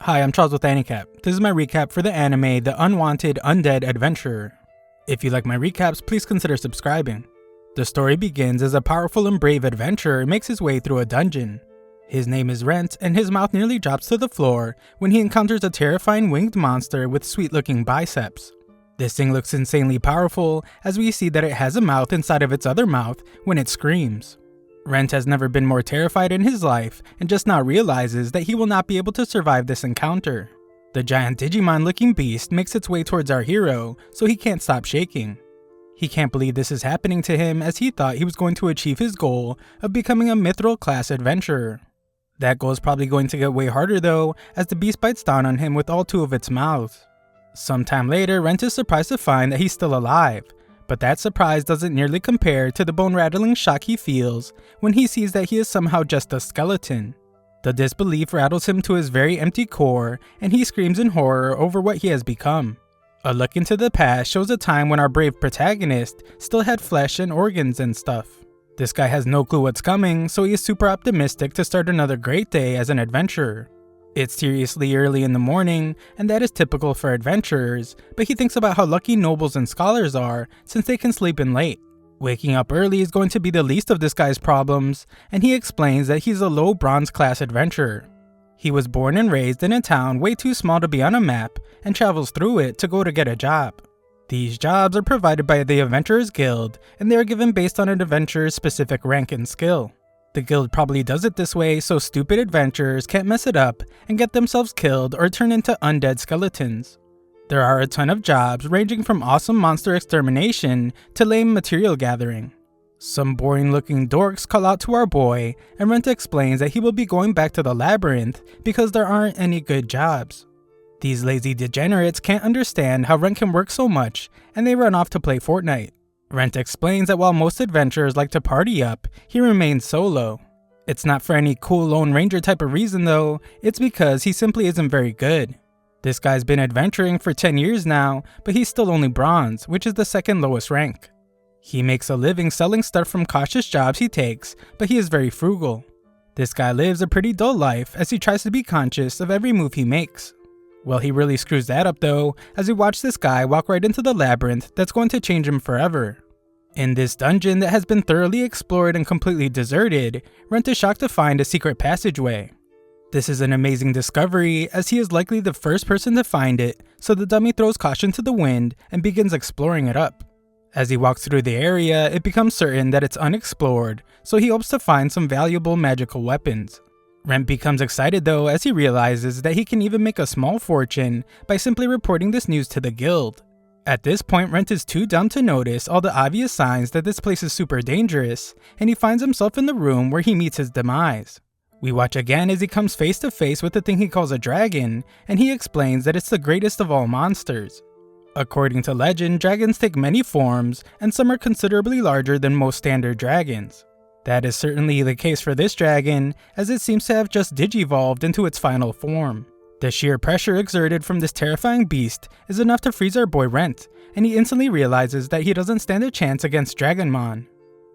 Hi, I'm Charles with AniCap. This is my recap for the anime The Unwanted Undead Adventurer. If you like my recaps, please consider subscribing. The story begins as a powerful and brave adventurer makes his way through a dungeon. His name is Rent, and his mouth nearly drops to the floor when he encounters a terrifying winged monster with sweet-looking biceps. This thing looks insanely powerful, as we see that it has a mouth inside of its other mouth when it screams. Rent has never been more terrified in his life and just now realizes that he will not be able to survive this encounter. The giant Digimon-looking beast makes its way towards our hero, so he can't stop shaking. He can't believe this is happening to him, as he thought he was going to achieve his goal of becoming a mithril-class adventurer. That goal is probably going to get way harder though, as the beast bites down on him with all two of its mouths. Sometime later, Rent is surprised to find that he's still alive, but that surprise doesn't nearly compare to the bone-rattling shock he feels when he sees that he is somehow just a skeleton. The disbelief rattles him to his very empty core, and he screams in horror over what he has become. A look into the past shows a time when our brave protagonist still had flesh and organs and stuff. This guy has no clue what's coming, so he is super optimistic to start another great day as an adventurer. It's seriously early in the morning, and that is typical for adventurers, but he thinks about how lucky nobles and scholars are since they can sleep in late. Waking up early is going to be the least of this guy's problems, and he explains that he's a low bronze class adventurer. He was born and raised in a town way too small to be on a map, and travels through it to go to get a job. These jobs are provided by the Adventurers Guild, and they are given based on an adventurer's specific rank and skill. The guild probably does it this way so stupid adventurers can't mess it up and get themselves killed or turn into undead skeletons. There are a ton of jobs ranging from awesome monster extermination to lame material gathering. Some boring looking dorks call out to our boy, and Rent explains that he will be going back to the labyrinth because there aren't any good jobs. These lazy degenerates can't understand how Rent can work so much, and they run off to play Fortnite. Rent explains that while most adventurers like to party up, he remains solo. It's not for any cool Lone Ranger type of reason though, it's because he simply isn't very good. This guy's been adventuring for 10 years now, but he's still only bronze, which is the second lowest rank. He makes a living selling stuff from cautious jobs he takes, but he is very frugal. This guy lives a pretty dull life as he tries to be conscious of every move he makes. Well, he really screws that up though, as we watch this guy walk right into the labyrinth that's going to change him forever. In this dungeon that has been thoroughly explored and completely deserted, Rent is shocked to find a secret passageway. This is an amazing discovery, as he is likely the first person to find it, so the dummy throws caution to the wind and begins exploring it up. As he walks through the area, it becomes certain that it's unexplored, so he hopes to find some valuable magical weapons. Rent becomes excited though as he realizes that he can even make a small fortune by simply reporting this news to the guild. At this point, Rent is too dumb to notice all the obvious signs that this place is super dangerous, and he finds himself in the room where he meets his demise. We watch again as he comes face to face with the thing he calls a dragon, and he explains that it's the greatest of all monsters. According to legend, dragons take many forms, and some are considerably larger than most standard dragons. That is certainly the case for this dragon, as it seems to have just digivolved into its final form. The sheer pressure exerted from this terrifying beast is enough to freeze our boy Rent, and he instantly realizes that he doesn't stand a chance against Dragonmon.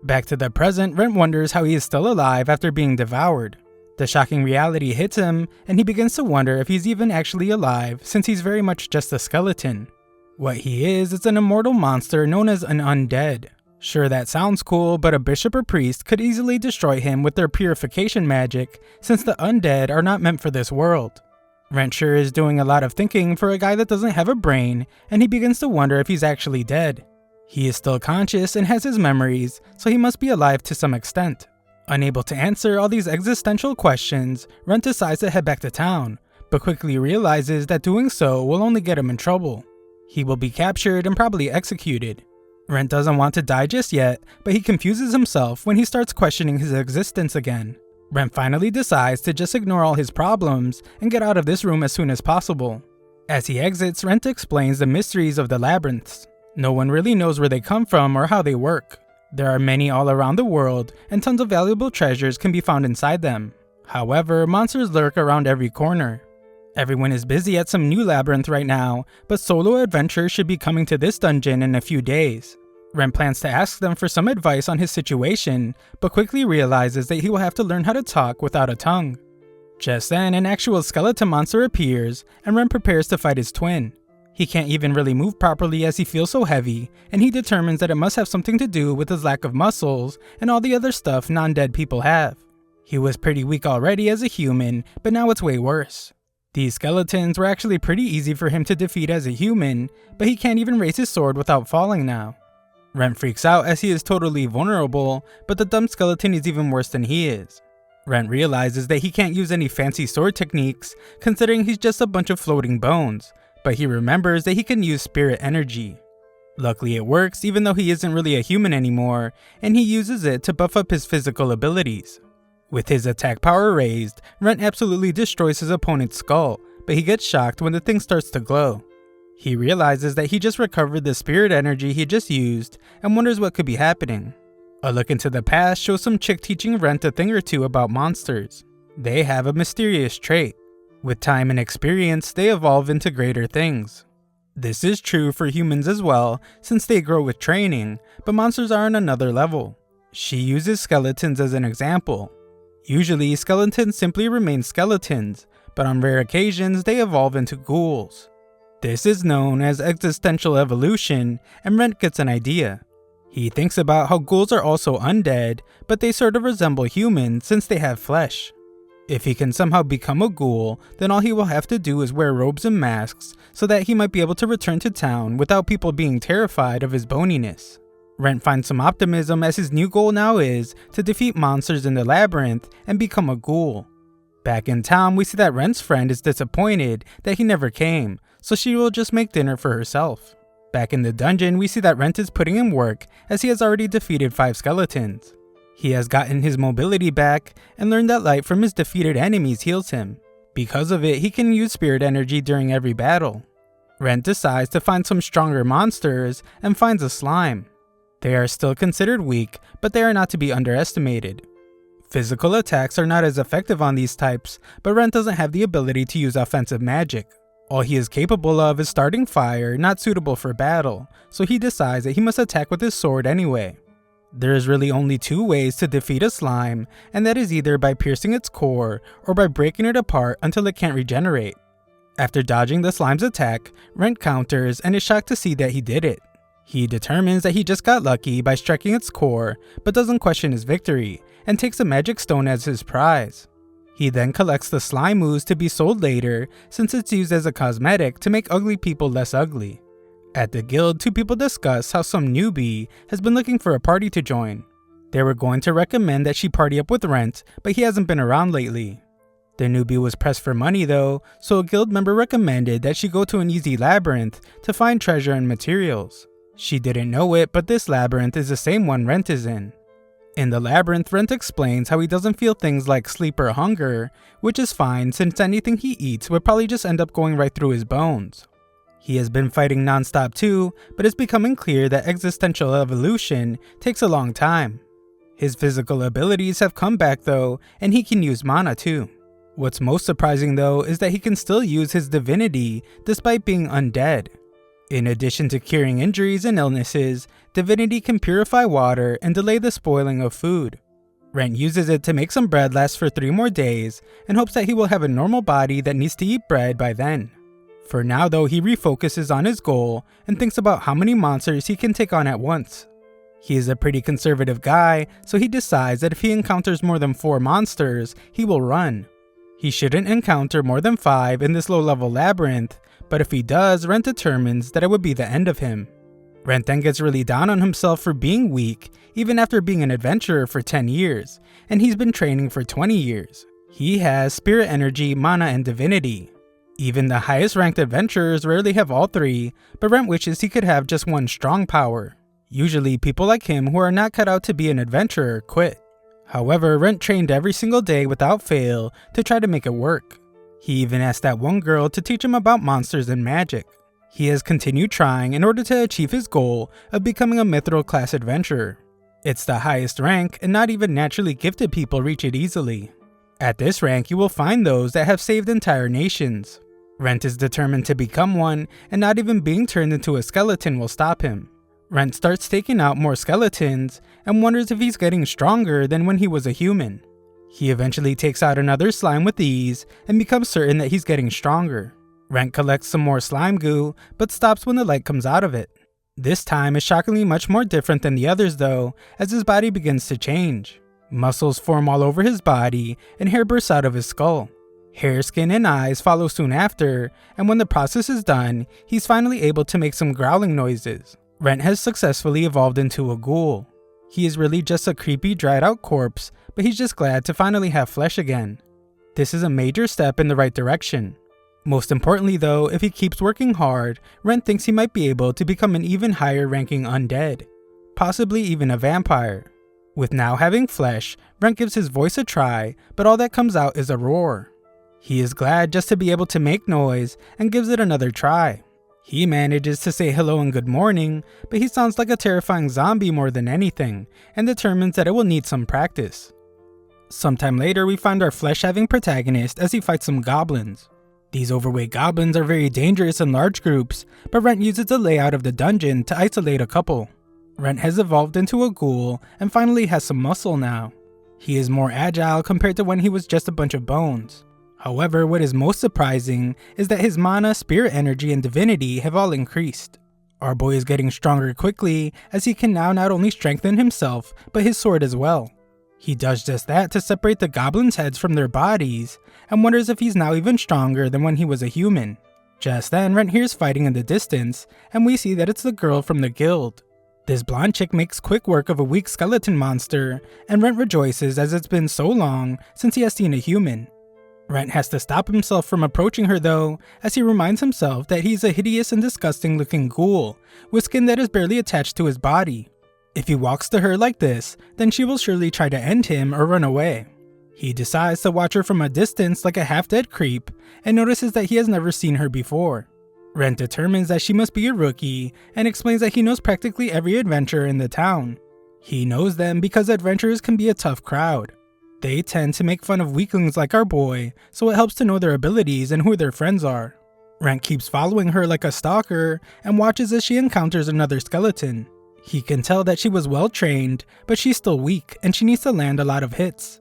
Back to the present, Rent wonders how he is still alive after being devoured. The shocking reality hits him, and he begins to wonder if he's even actually alive since he's very much just a skeleton. What he is an immortal monster known as an undead. Sure, that sounds cool, but a bishop or priest could easily destroy him with their purification magic since the undead are not meant for this world. Rent sure is doing a lot of thinking for a guy that doesn't have a brain, and he begins to wonder if he's actually dead. He is still conscious and has his memories, so he must be alive to some extent. Unable to answer all these existential questions, Rent decides to head back to town, but quickly realizes that doing so will only get him in trouble. He will be captured and probably executed. Rent doesn't want to die just yet, but he confuses himself when he starts questioning his existence again. Rent finally decides to just ignore all his problems and get out of this room as soon as possible. As he exits, Rent explains the mysteries of the labyrinths. No one really knows where they come from or how they work. There are many all around the world, and tons of valuable treasures can be found inside them. However, monsters lurk around every corner. Everyone is busy at some new labyrinth right now, but solo adventurers should be coming to this dungeon in a few days. Rent plans to ask them for some advice on his situation, but quickly realizes that he will have to learn how to talk without a tongue. Just then, an actual skeleton monster appears, and Rent prepares to fight his twin. He can't even really move properly as he feels so heavy, and he determines that it must have something to do with his lack of muscles and all the other stuff non-dead people have. He was pretty weak already as a human, but now it's way worse. These skeletons were actually pretty easy for him to defeat as a human, but he can't even raise his sword without falling now. Rent freaks out as he is totally vulnerable, but the dumb skeleton is even worse than he is. Rent realizes that he can't use any fancy sword techniques, considering he's just a bunch of floating bones, but he remembers that he can use spirit energy. Luckily it works even though he isn't really a human anymore, and he uses it to buff up his physical abilities. With his attack power raised, Rent absolutely destroys his opponent's skull, but he gets shocked when the thing starts to glow. He realizes that he just recovered the spirit energy he just used and wonders what could be happening. A look into the past shows some chick teaching Rent a thing or two about monsters. They have a mysterious trait. With time and experience, they evolve into greater things. This is true for humans as well, since they grow with training, but monsters are on another level. She uses skeletons as an example. Usually, skeletons simply remain skeletons, but on rare occasions, they evolve into ghouls. This is known as existential evolution, and Rent gets an idea. He thinks about how ghouls are also undead, but they sort of resemble humans since they have flesh. If he can somehow become a ghoul, then all he will have to do is wear robes and masks so that he might be able to return to town without people being terrified of his boniness. Rent finds some optimism as his new goal now is to defeat monsters in the labyrinth and become a ghoul. Back in town, we see that Rent's friend is disappointed that he never came, so she will just make dinner for herself. Back in the dungeon, we see that Rent is putting in work as he has already defeated 5 skeletons. He has gotten his mobility back and learned that light from his defeated enemies heals him. Because of it, he can use spirit energy during every battle. Rent decides to find some stronger monsters and finds a slime. They are still considered weak, but they are not to be underestimated. Physical attacks are not as effective on these types, but Rent doesn't have the ability to use offensive magic. All he is capable of is starting fire, not suitable for battle, so he decides that he must attack with his sword anyway. There is really only 2 ways to defeat a slime, and that is either by piercing its core or by breaking it apart until it can't regenerate. After dodging the slime's attack, Rent counters and is shocked to see that he did it. He determines that he just got lucky by striking its core, but doesn't question his victory, and takes a magic stone as his prize. He then collects the slime ooze to be sold later since it's used as a cosmetic to make ugly people less ugly. At the guild, 2 people discuss how some newbie has been looking for a party to join. They were going to recommend that she party up with Rent, but he hasn't been around lately. The newbie was pressed for money though, so a guild member recommended that she go to an easy labyrinth to find treasure and materials. She didn't know it, but this labyrinth is the same one Rent is in. In the labyrinth, Rent explains how he doesn't feel things like sleep or hunger, which is fine since anything he eats would probably just end up going right through his bones. He has been fighting non-stop too, but it's becoming clear that existential evolution takes a long time. His physical abilities have come back though, and he can use mana too. What's most surprising though is that he can still use his divinity despite being undead. In addition to curing injuries and illnesses, divinity can purify water and delay the spoiling of food. Rent uses it to make some bread last for 3 more days and hopes that he will have a normal body that needs to eat bread by then. For now though, he refocuses on his goal and thinks about how many monsters he can take on at once. He is a pretty conservative guy, so he decides that if he encounters more than 4 monsters, he will run. He shouldn't encounter more than 5 in this low-level labyrinth, but if he does, Rent determines that it would be the end of him. Rent then gets really down on himself for being weak, even after being an adventurer for 10 years, and he's been training for 20 years. He has spirit energy, mana, and divinity. Even the highest ranked adventurers rarely have all 3, but Rent wishes he could have just one strong power. Usually people like him who are not cut out to be an adventurer quit. However, Rent trained every single day without fail to try to make it work. He even asked that one girl to teach him about monsters and magic. He has continued trying in order to achieve his goal of becoming a mithril class adventurer. It's the highest rank, and not even naturally gifted people reach it easily. At this rank, you will find those that have saved entire nations. Rent is determined to become one, and not even being turned into a skeleton will stop him. Rent starts taking out more skeletons, and wonders if he's getting stronger than when he was a human. He eventually takes out another slime with ease and becomes certain that he's getting stronger. Rent collects some more slime goo, but stops when the light comes out of it. This time is shockingly much more different than the others though, as his body begins to change. Muscles form all over his body and hair bursts out of his skull. Hair, skin, and eyes follow soon after, and when the process is done, he's finally able to make some growling noises. Rent has successfully evolved into a ghoul. He is really just a creepy, dried out corpse, but he's just glad to finally have flesh again. This is a major step in the right direction. Most importantly though, if he keeps working hard, Rent thinks he might be able to become an even higher ranking undead, possibly even a vampire. With now having flesh, Rent gives his voice a try, but all that comes out is a roar. He is glad just to be able to make noise and gives it another try. He manages to say hello and good morning, but he sounds like a terrifying zombie more than anything, and determines that it will need some practice. Sometime later, we find our flesh-having protagonist as he fights some goblins. These overweight goblins are very dangerous in large groups, but Rent uses the layout of the dungeon to isolate a couple. Rent has evolved into a ghoul and finally has some muscle now. He is more agile compared to when he was just a bunch of bones. However, what is most surprising is that his mana, spirit energy, and divinity have all increased. Our boy is getting stronger quickly as he can now not only strengthen himself, but his sword as well. He does just that to separate the goblins' heads from their bodies, and wonders if he's now even stronger than when he was a human. Just then, Rent hears fighting in the distance, and we see that it's the girl from the guild. This blonde chick makes quick work of a weak skeleton monster, and Rent rejoices as it's been so long since he has seen a human. Rent has to stop himself from approaching her though, as he reminds himself that he's a hideous and disgusting looking ghoul, with skin that is barely attached to his body. If he walks to her like this, then she will surely try to end him or run away. He decides to watch her from a distance like a half-dead creep, and notices that he has never seen her before. Rent determines that she must be a rookie, and explains that he knows practically every adventurer in the town. He knows them because adventurers can be a tough crowd. They tend to make fun of weaklings like our boy, so it helps to know their abilities and who their friends are. Rent keeps following her like a stalker, and watches as she encounters another skeleton. He can tell that she was well trained, but she's still weak and she needs to land a lot of hits.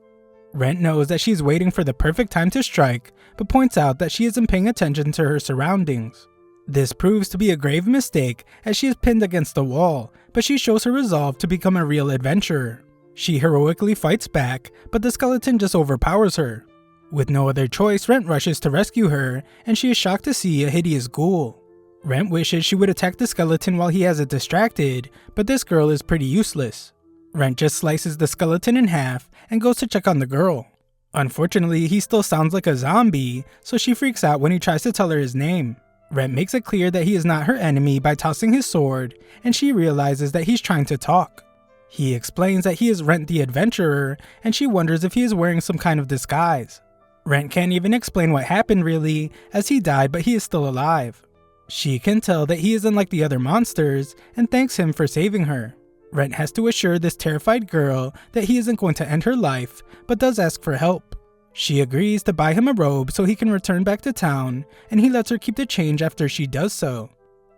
Rent knows that she's waiting for the perfect time to strike, but points out that she isn't paying attention to her surroundings. This proves to be a grave mistake as she is pinned against the wall, but she shows her resolve to become a real adventurer. She heroically fights back, but the skeleton just overpowers her. With no other choice, Rent rushes to rescue her, and she is shocked to see a hideous ghoul. Rent wishes she would attack the skeleton while he has it distracted, but this girl is pretty useless. Rent just slices the skeleton in half and goes to check on the girl. Unfortunately, he still sounds like a zombie, so she freaks out when he tries to tell her his name. Rent makes it clear that he is not her enemy by tossing his sword, and she realizes that he's trying to talk. He explains that he is Rent the Adventurer, and she wonders if he is wearing some kind of disguise. Rent can't even explain what happened really, as he died but he is still alive. She can tell that he isn't like the other monsters, and thanks him for saving her. Rent has to assure this terrified girl that he isn't going to end her life, but does ask for help. She agrees to buy him a robe so he can return back to town, and he lets her keep the change after she does so.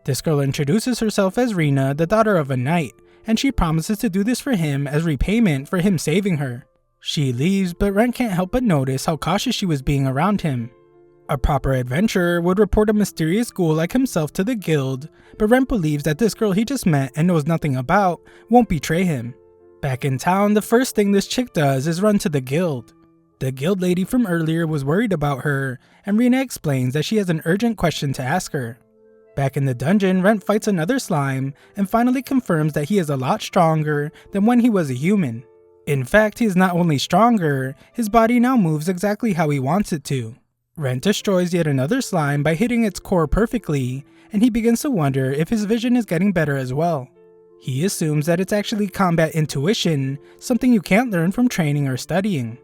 This girl introduces herself as Rena, the daughter of a knight, and she promises to do this for him as repayment for him saving her. She leaves, but Rent can't help but notice how cautious she was being around him. A proper adventurer would report a mysterious ghoul like himself to the guild, but Rent believes that this girl he just met and knows nothing about won't betray him. Back in town, the first thing this chick does is run to the guild. The guild lady from earlier was worried about her, and Rena explains that she has an urgent question to ask her. Back in the dungeon, Rent fights another slime, and finally confirms that he is a lot stronger than when he was a human. In fact, he is not only stronger, his body now moves exactly how he wants it to. Rent destroys yet another slime by hitting its core perfectly, and he begins to wonder if his vision is getting better as well. He assumes that it's actually combat intuition, something you can't learn from training or studying.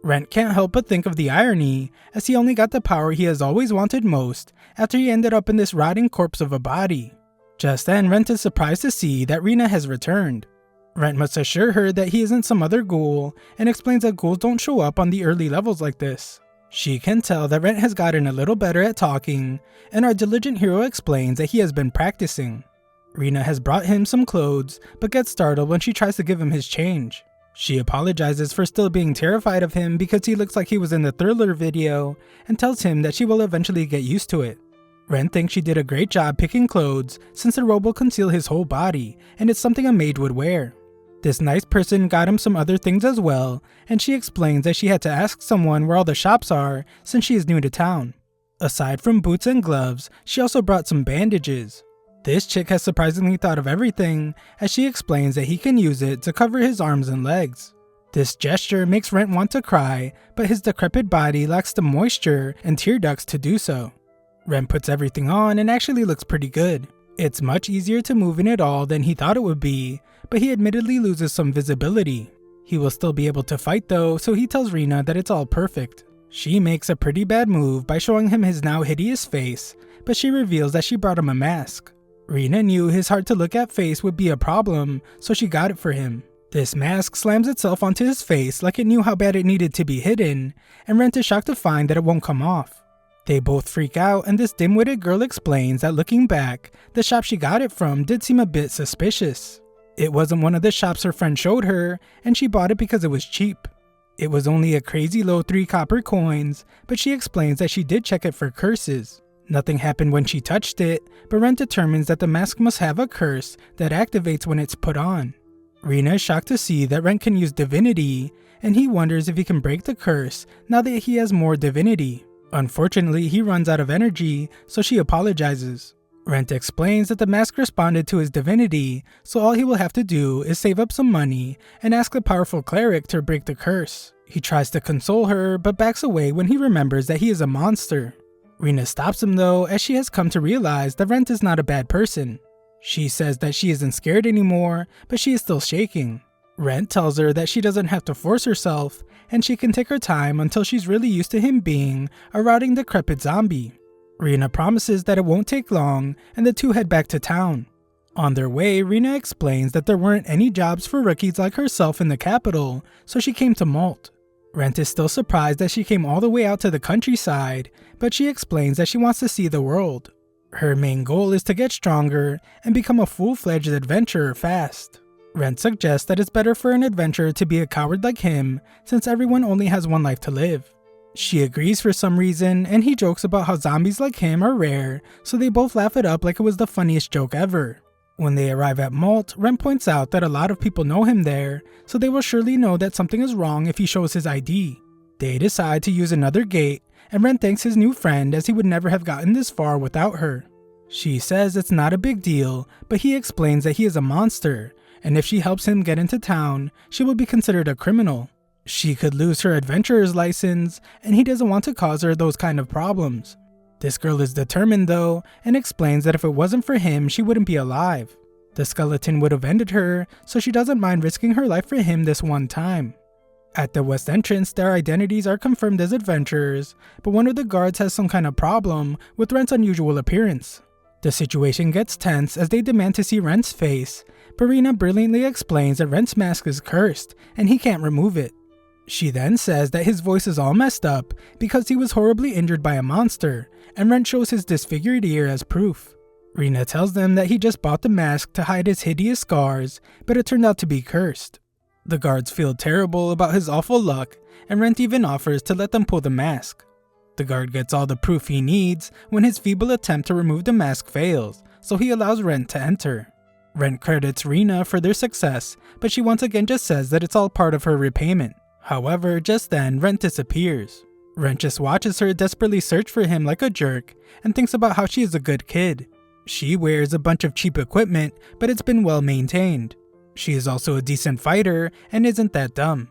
Rent can't help but think of the irony, as he only got the power he has always wanted most after he ended up in this rotting corpse of a body. Just then, Rent is surprised to see that Rena has returned. Rent must assure her that he isn't some other ghoul, and explains that ghouls don't show up on the early levels like this. She can tell that Rent has gotten a little better at talking, and our diligent hero explains that he has been practicing. Rena has brought him some clothes, but gets startled when she tries to give him his change. She apologizes for still being terrified of him because he looks like he was in the Thriller video and tells him that she will eventually get used to it. Ren thinks she did a great job picking clothes since the robe will conceal his whole body and it's something a mage would wear. This nice person got him some other things as well, and she explains that she had to ask someone where all the shops are since she is new to town. Aside from boots and gloves, she also brought some bandages. This chick has surprisingly thought of everything, as she explains that he can use it to cover his arms and legs. This gesture makes Rent want to cry, but his decrepit body lacks the moisture and tear ducts to do so. Rent puts everything on and actually looks pretty good. It's much easier to move in it all than he thought it would be, but he admittedly loses some visibility. He will still be able to fight though, so he tells Rina that it's all perfect. She makes a pretty bad move by showing him his now hideous face, but she reveals that she brought him a mask. Rina knew his hard to look at face would be a problem, so she got it for him. This mask slams itself onto his face like it knew how bad it needed to be hidden, and Rent is shocked to find that it won't come off. They both freak out, and this dim-witted girl explains that looking back, the shop she got it from did seem a bit suspicious. It wasn't one of the shops her friend showed her, and she bought it because it was cheap. It was only a crazy low 3 copper coins, but she explains that she did check it for curses. Nothing happened when she touched it, but Rent determines that the mask must have a curse that activates when it's put on. Rina is shocked to see that Rent can use divinity, and he wonders if he can break the curse now that he has more divinity. Unfortunately, he runs out of energy, so she apologizes. Rent explains that the mask responded to his divinity, so all he will have to do is save up some money and ask the powerful cleric to break the curse. He tries to console her, but backs away when he remembers that he is a monster. Rina stops him though, as she has come to realize that Rent is not a bad person. She says that she isn't scared anymore, but she is still shaking. Rent tells her that she doesn't have to force herself, and she can take her time until she's really used to him being a rotting decrepit zombie. Rina promises that it won't take long, and the two head back to town. On their way, Rina explains that there weren't any jobs for rookies like herself in the capital, so she came to Malt. Rent is still surprised that she came all the way out to the countryside, but she explains that she wants to see the world. Her main goal is to get stronger and become a full-fledged adventurer fast. Rent suggests that it's better for an adventurer to be a coward like him, since everyone only has one life to live. She agrees for some reason, and he jokes about how zombies like him are rare, so they both laugh it up like it was the funniest joke ever. When they arrive at Malt, Rent points out that a lot of people know him there, so they will surely know that something is wrong if he shows his ID. They decide to use another gate, and Rent thanks his new friend as he would never have gotten this far without her. She says it's not a big deal, but he explains that he is a monster, and if she helps him get into town, she will be considered a criminal. She could lose her adventurer's license, and he doesn't want to cause her those kind of problems. This girl is determined though, and explains that if it wasn't for him, she wouldn't be alive. The skeleton would have ended her, so she doesn't mind risking her life for him this one time. At the west entrance, their identities are confirmed as adventurers, but one of the guards has some kind of problem with Rent's unusual appearance. The situation gets tense as they demand to see Rent's face, but Rina brilliantly explains that Rent's mask is cursed, and he can't remove it. She then says that his voice is all messed up because he was horribly injured by a monster, and Rent shows his disfigured ear as proof. Rina tells them that he just bought the mask to hide his hideous scars, but it turned out to be cursed. The guards feel terrible about his awful luck, and Rent even offers to let them pull the mask. The guard gets all the proof he needs when his feeble attempt to remove the mask fails, so he allows Rent to enter. Rent credits Rina for their success, but she once again just says that it's all part of her repayment. However, just then, Rent disappears. Rent just watches her desperately search for him like a jerk, and thinks about how she is a good kid. She wears a bunch of cheap equipment, but it's been well maintained. She is also a decent fighter, and isn't that dumb.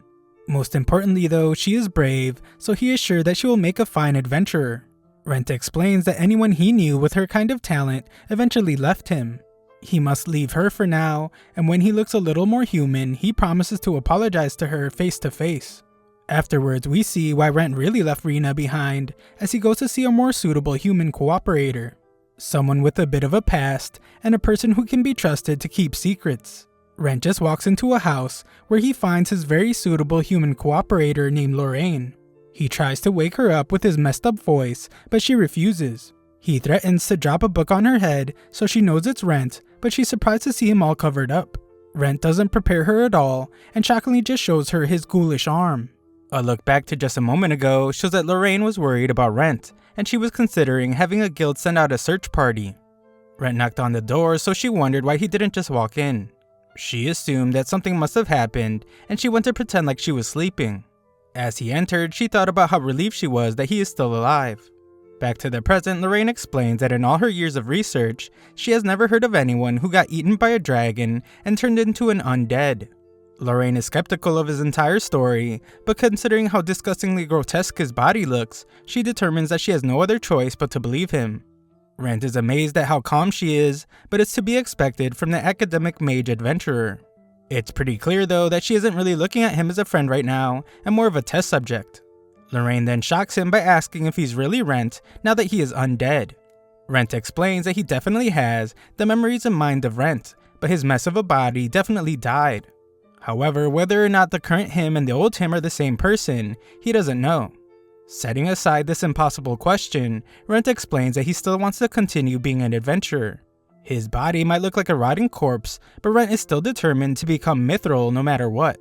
Most importantly though, she is brave, so he is sure that she will make a fine adventurer. Rent explains that anyone he knew with her kind of talent eventually left him. He must leave her for now, and when he looks a little more human, he promises to apologize to her face to face. Afterwards, we see why Rent really left Rina behind, as he goes to see a more suitable human cooperator. Someone with a bit of a past, and a person who can be trusted to keep secrets. Rent just walks into a house where he finds his very suitable human cooperator named Lorraine. He tries to wake her up with his messed up voice, but she refuses. He threatens to drop a book on her head so she knows it's Rent, but she's surprised to see him all covered up. Rent doesn't prepare her at all and shockingly just shows her his ghoulish arm. A look back to just a moment ago shows that Lorraine was worried about Rent, and she was considering having a guild send out a search party. Rent knocked on the door, so she wondered why he didn't just walk in. She assumed that something must have happened, and she went to pretend like she was sleeping. As he entered, she thought about how relieved she was that he is still alive. Back to the present, Lorraine explains that in all her years of research, she has never heard of anyone who got eaten by a dragon and turned into an undead. Lorraine is skeptical of his entire story, but considering how disgustingly grotesque his body looks, she determines that she has no other choice but to believe him. Rent is amazed at how calm she is, but it's to be expected from the academic mage adventurer. It's pretty clear though that she isn't really looking at him as a friend right now, and more of a test subject. Lorraine then shocks him by asking if he's really Rent now that he is undead. Rent explains that he definitely has the memories and mind of Rent, but his mess of a body definitely died. However, whether or not the current him and the old him are the same person, he doesn't know. Setting aside this impossible question, Rent explains that he still wants to continue being an adventurer. His body might look like a rotting corpse, but Rent is still determined to become mithril no matter what.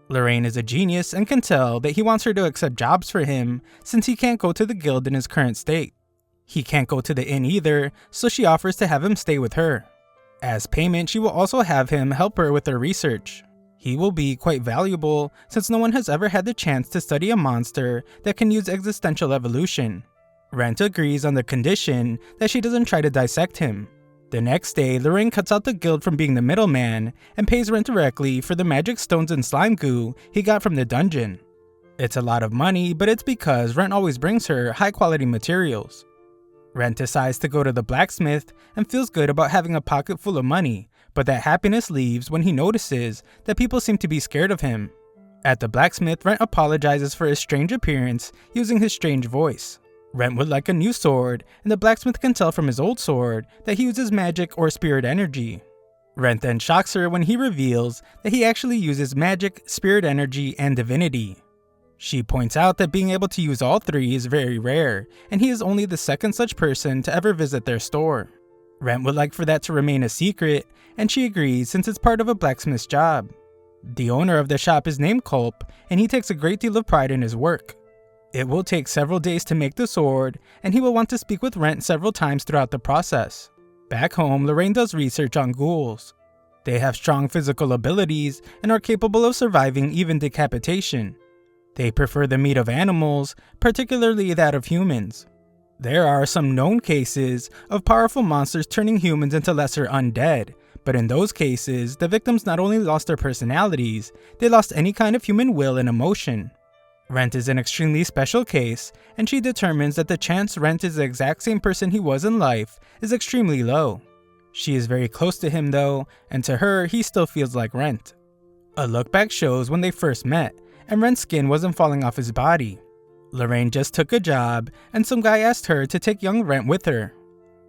Lorraine is a genius and can tell that he wants her to accept jobs for him since he can't go to the guild in his current state. He can't go to the inn either, so she offers to have him stay with her. As payment, she will also have him help her with her research. He will be quite valuable since no one has ever had the chance to study a monster that can use existential evolution. Rent agrees on the condition that she doesn't try to dissect him. The next day, Lorraine cuts out the guild from being the middleman and pays Rent directly for the magic stones and slime goo he got from the dungeon. It's a lot of money, but it's because Rent always brings her high quality materials. Rent decides to go to the blacksmith and feels good about having a pocket full of money, but that happiness leaves when he notices that people seem to be scared of him. At the blacksmith, Rent apologizes for his strange appearance using his strange voice. Rent would like a new sword, and the blacksmith can tell from his old sword that he uses magic or spirit energy. Rent then shocks her when he reveals that he actually uses magic, spirit energy, and divinity. She points out that being able to use all three is very rare, and he is only the second such person to ever visit their store. Rent would like for that to remain a secret, and she agrees since it's part of a blacksmith's job. The owner of the shop is named Culp, and he takes a great deal of pride in his work. It will take several days to make the sword, and he will want to speak with Rent several times throughout the process. Back home, Lorraine does research on ghouls. They have strong physical abilities and are capable of surviving even decapitation. They prefer the meat of animals, particularly that of humans. There are some known cases of powerful monsters turning humans into lesser undead, but in those cases, the victims not only lost their personalities, they lost any kind of human will and emotion. Rent is an extremely special case, and she determines that the chance Rent is the exact same person he was in life is extremely low. She is very close to him though, and to her, he still feels like Rent. A look back shows when they first met, and Rent's skin wasn't falling off his body. Lorraine just took a job, and some guy asked her to take young Rent with her.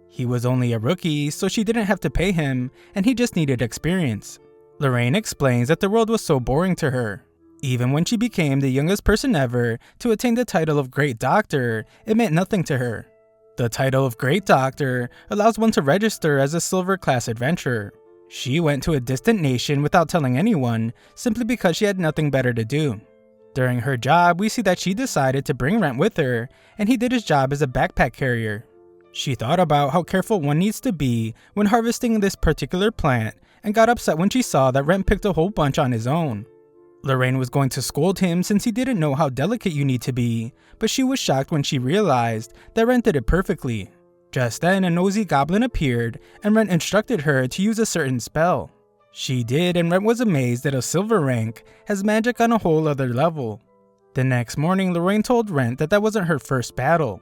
He was only a rookie, so she didn't have to pay him, and he just needed experience. Lorraine explains that the world was so boring to her. Even when she became the youngest person ever to attain the title of Great Doctor, it meant nothing to her. The title of Great Doctor allows one to register as a silver class adventurer. She went to a distant nation without telling anyone, simply because she had nothing better to do. During her job, we see that she decided to bring Rent with her, and he did his job as a backpack carrier. She thought about how careful one needs to be when harvesting this particular plant, and got upset when she saw that Rent picked a whole bunch on his own. Lorraine was going to scold him since he didn't know how delicate you need to be, but she was shocked when she realized that Rent did it perfectly. Just then, a nosy goblin appeared, and Rent instructed her to use a certain spell. She did, and Rent was amazed that a silver rank has magic on a whole other level. The next morning, Lorraine told Rent that that wasn't her first battle.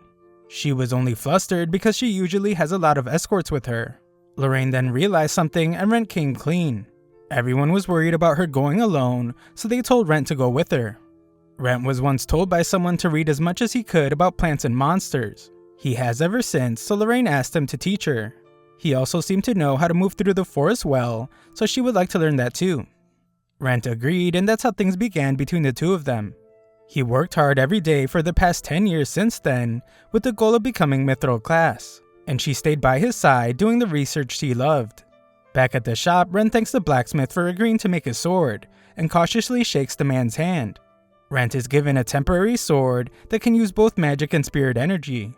She was only flustered because she usually has a lot of escorts with her. Lorraine then realized something, and Rent came clean. Everyone was worried about her going alone, so they told Rent to go with her. Rent was once told by someone to read as much as he could about plants and monsters. He has ever since, so Lorraine asked him to teach her. He also seemed to know how to move through the forest well, so she would like to learn that too. Rent agreed, and that's how things began between the two of them. He worked hard every day for the past 10 years since then, with the goal of becoming mithril class, and she stayed by his side doing the research she loved. Back at the shop, Rent thanks the blacksmith for agreeing to make his sword, and cautiously shakes the man's hand. Rent is given a temporary sword that can use both magic and spirit energy.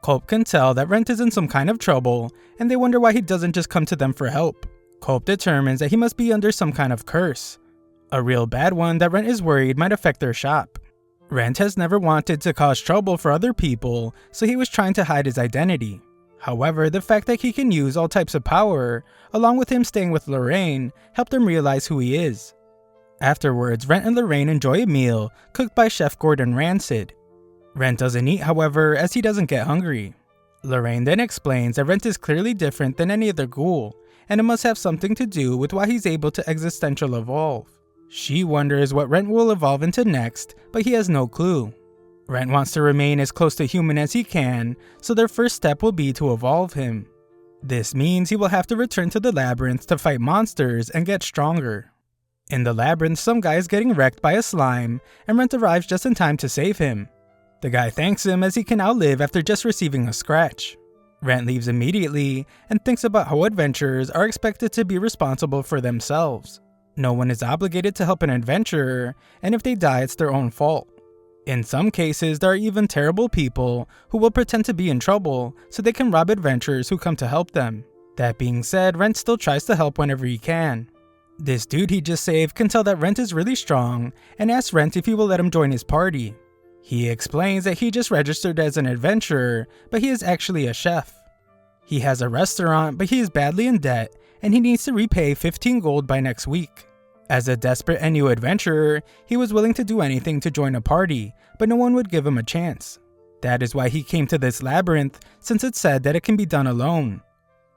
Culp can tell that Rent is in some kind of trouble, and they wonder why he doesn't just come to them for help. Culp determines that he must be under some kind of curse. A real bad one that Rent is worried might affect their shop. Rent has never wanted to cause trouble for other people, so he was trying to hide his identity. However, the fact that he can use all types of power, along with him staying with Lorraine, helped him realize who he is. Afterwards, Rent and Lorraine enjoy a meal cooked by Chef Gordon Rancid. Rent doesn't eat, however, as he doesn't get hungry. Lorraine then explains that Rent is clearly different than any other ghoul, and it must have something to do with why he's able to existential evolve. She wonders what Rent will evolve into next, but he has no clue. Rent wants to remain as close to human as he can, so their first step will be to evolve him. This means he will have to return to the labyrinth to fight monsters and get stronger. In the labyrinth, some guy is getting wrecked by a slime, and Rent arrives just in time to save him. The guy thanks him as he can now live after just receiving a scratch. Rent leaves immediately and thinks about how adventurers are expected to be responsible for themselves. No one is obligated to help an adventurer, and if they die, it's their own fault. In some cases, there are even terrible people who will pretend to be in trouble so they can rob adventurers who come to help them. That being said, Rent still tries to help whenever he can. This dude he just saved can tell that Rent is really strong and asks Rent if he will let him join his party. He explains that he just registered as an adventurer, but he is actually a chef. He has a restaurant, but he is badly in debt and he needs to repay 15 gold by next week. As a desperate and new adventurer, he was willing to do anything to join a party, but no one would give him a chance. That is why he came to this labyrinth, since it said that it can be done alone.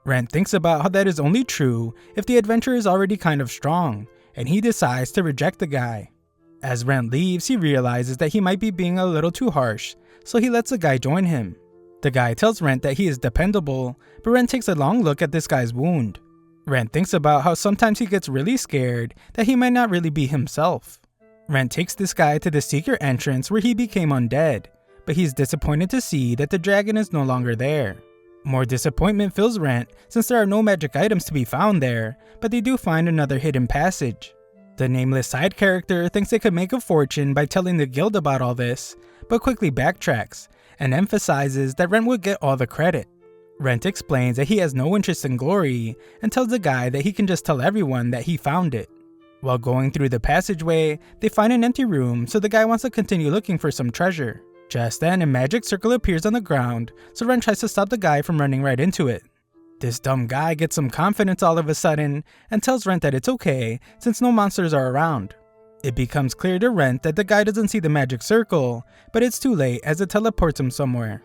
Rent thinks about how that is only true if the adventurer is already kind of strong, and he decides to reject the guy. As Rent leaves, he realizes that he might be being a little too harsh, so he lets the guy join him. The guy tells Rent that he is dependable, but Rent takes a long look at this guy's wound. Rent thinks about how sometimes he gets really scared that he might not really be himself. Rent takes this guy to the secret entrance where he became undead, but he's disappointed to see that the dragon is no longer there. More disappointment fills Rent since there are no magic items to be found there, but they do find another hidden passage. The nameless side character thinks they could make a fortune by telling the guild about all this, but quickly backtracks and emphasizes that Rent would get all the credit. Rent explains that he has no interest in glory and tells the guy that he can just tell everyone that he found it. While going through the passageway, they find an empty room, so the guy wants to continue looking for some treasure. Just then, a magic circle appears on the ground, so Rent tries to stop the guy from running right into it. This dumb guy gets some confidence all of a sudden and tells Rent that it's okay since no monsters are around. It becomes clear to Rent that the guy doesn't see the magic circle, but it's too late as it teleports him somewhere.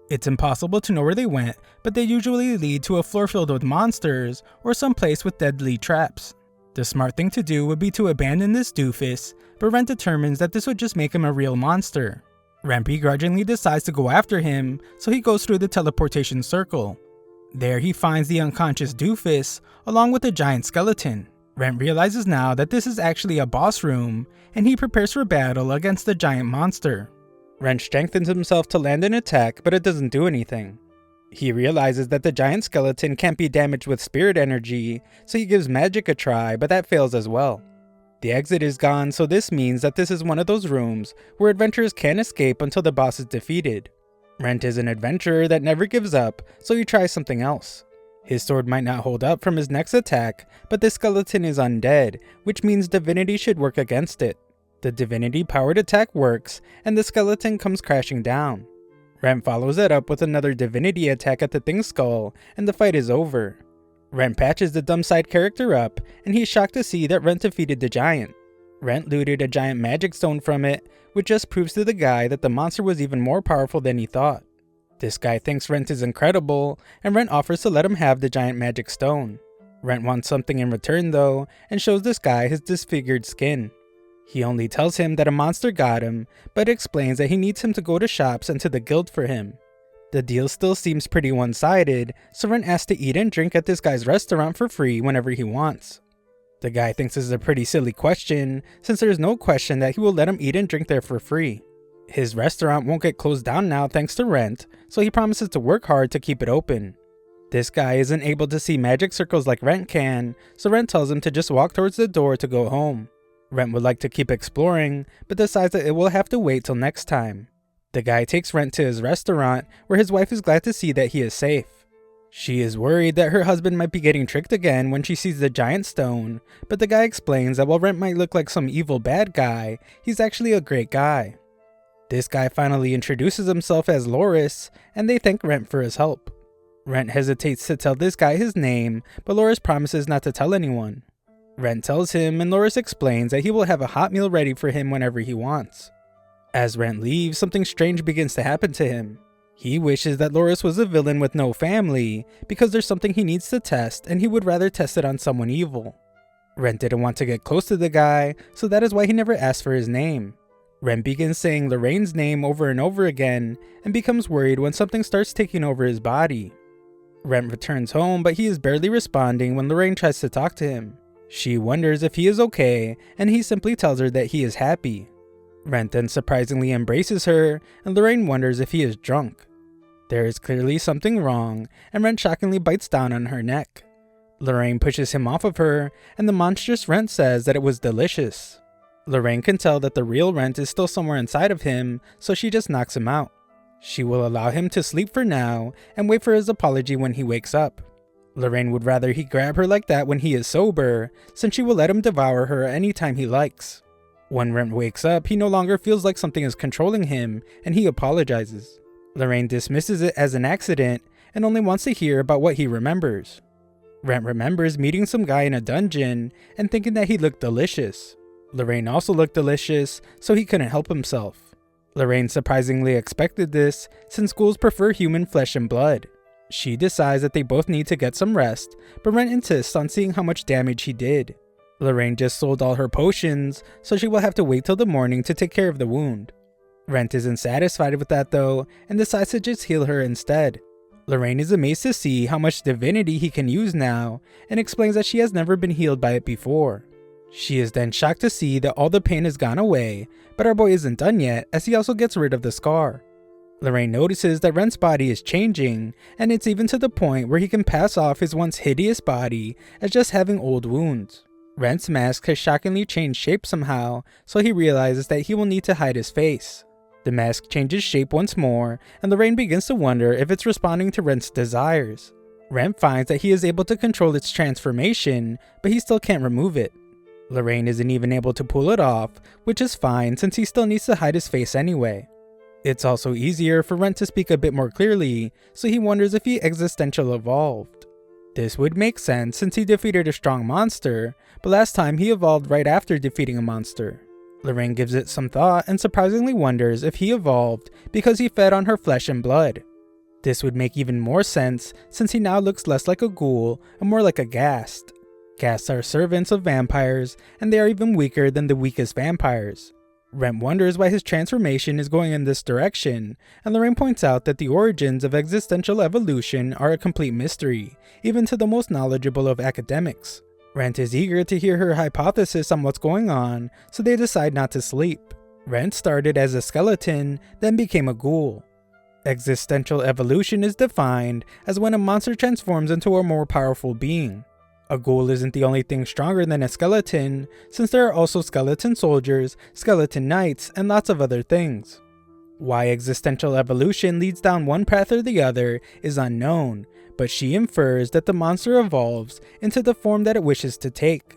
It's impossible to know where they went, but they usually lead to a floor filled with monsters or some place with deadly traps. The smart thing to do would be to abandon this doofus, but Rent determines that this would just make him a real monster. Rent begrudgingly decides to go after him, so he goes through the teleportation circle. There he finds the unconscious doofus, along with a giant skeleton. Rent realizes now that this is actually a boss room, and he prepares for battle against the giant monster. Rent strengthens himself to land an attack, but it doesn't do anything. He realizes that the giant skeleton can't be damaged with spirit energy, so he gives magic a try, but that fails as well. The exit is gone, so this means that this is one of those rooms where adventurers can't escape until the boss is defeated. Rent is an adventurer that never gives up, so he tries something else. His sword might not hold up from his next attack, but the skeleton is undead, which means divinity should work against it. The divinity-powered attack works, and the skeleton comes crashing down. Rent follows it up with another divinity attack at the thing's skull, and the fight is over. Rent patches the dumb side character up, and he's shocked to see that Rent defeated the giant. Rent looted a giant magic stone from it, which just proves to the guy that the monster was even more powerful than he thought. This guy thinks Rent is incredible, and Rent offers to let him have the giant magic stone. Rent wants something in return though, and shows this guy his disfigured skin. He only tells him that a monster got him, but explains that he needs him to go to shops and to the guild for him. The deal still seems pretty one-sided, so Rent asks to eat and drink at this guy's restaurant for free whenever he wants. The guy thinks this is a pretty silly question, since there is no question that he will let him eat and drink there for free. His restaurant won't get closed down now thanks to Rent, so he promises to work hard to keep it open. This guy isn't able to see magic circles like Rent can, so Rent tells him to just walk towards the door to go home. Rent would like to keep exploring, but decides that it will have to wait till next time. The guy takes Rent to his restaurant, where his wife is glad to see that he is safe. She is worried that her husband might be getting tricked again when she sees the giant stone, but the guy explains that while Rent might look like some evil bad guy, he's actually a great guy. This guy finally introduces himself as Loris, and they thank Rent for his help. Rent hesitates to tell this guy his name, but Loris promises not to tell anyone. Rent tells him, and Loris explains that he will have a hot meal ready for him whenever he wants. As Rent leaves, something strange begins to happen to him. He wishes that Loris was a villain with no family, because there's something he needs to test, and he would rather test it on someone evil. Rent didn't want to get close to the guy, so that is why he never asked for his name. Rent begins saying Lorraine's name over and over again, and becomes worried when something starts taking over his body. Rent returns home, but he is barely responding when Lorraine tries to talk to him. She wonders if he is okay, and he simply tells her that he is happy. Rent then surprisingly embraces her, and Lorraine wonders if he is drunk. There is clearly something wrong, and Rent shockingly bites down on her neck. Lorraine pushes him off of her, and the monstrous Rent says that it was delicious. Lorraine can tell that the real Rent is still somewhere inside of him, so she just knocks him out. She will allow him to sleep for now, and wait for his apology when he wakes up. Lorraine would rather he grab her like that when he is sober, since she will let him devour her anytime he likes. When Rent wakes up, he no longer feels like something is controlling him, and he apologizes. Lorraine dismisses it as an accident, and only wants to hear about what he remembers. Rent remembers meeting some guy in a dungeon, and thinking that he looked delicious. Lorraine also looked delicious, so he couldn't help himself. Lorraine surprisingly expected this, since ghouls prefer human flesh and blood. She decides that they both need to get some rest, but Rent insists on seeing how much damage he did. Lorraine just sold all her potions, so she will have to wait till the morning to take care of the wound. Rent isn't satisfied with that though, and decides to just heal her instead. Lorraine is amazed to see how much divinity he can use now, and explains that she has never been healed by it before. She is then shocked to see that all the pain has gone away, but our boy isn't done yet, as he also gets rid of the scar. Lorraine notices that Rent's body is changing, and it's even to the point where he can pass off his once hideous body as just having old wounds. Rent's mask has shockingly changed shape somehow, so he realizes that he will need to hide his face. The mask changes shape once more, and Lorraine begins to wonder if it's responding to Rent's desires. Rent finds that he is able to control its transformation, but he still can't remove it. Lorraine isn't even able to pull it off, which is fine since he still needs to hide his face anyway. It's also easier for Rent to speak a bit more clearly, so he wonders if he existential evolved. This would make sense since he defeated a strong monster, but last time he evolved right after defeating a monster. Lorraine gives it some thought and surprisingly wonders if he evolved because he fed on her flesh and blood. This would make even more sense since he now looks less like a ghoul and more like a ghast. Ghasts are servants of vampires, and they are even weaker than the weakest vampires. Rent wonders why his transformation is going in this direction, and Lorraine points out that the origins of existential evolution are a complete mystery, even to the most knowledgeable of academics. Rent is eager to hear her hypothesis on what's going on, so they decide not to sleep. Rent started as a skeleton, then became a ghoul. Existential evolution is defined as when a monster transforms into a more powerful being. A ghoul isn't the only thing stronger than a skeleton, since there are also skeleton soldiers, skeleton knights, and lots of other things. Why existential evolution leads down one path or the other is unknown, but she infers that the monster evolves into the form that it wishes to take.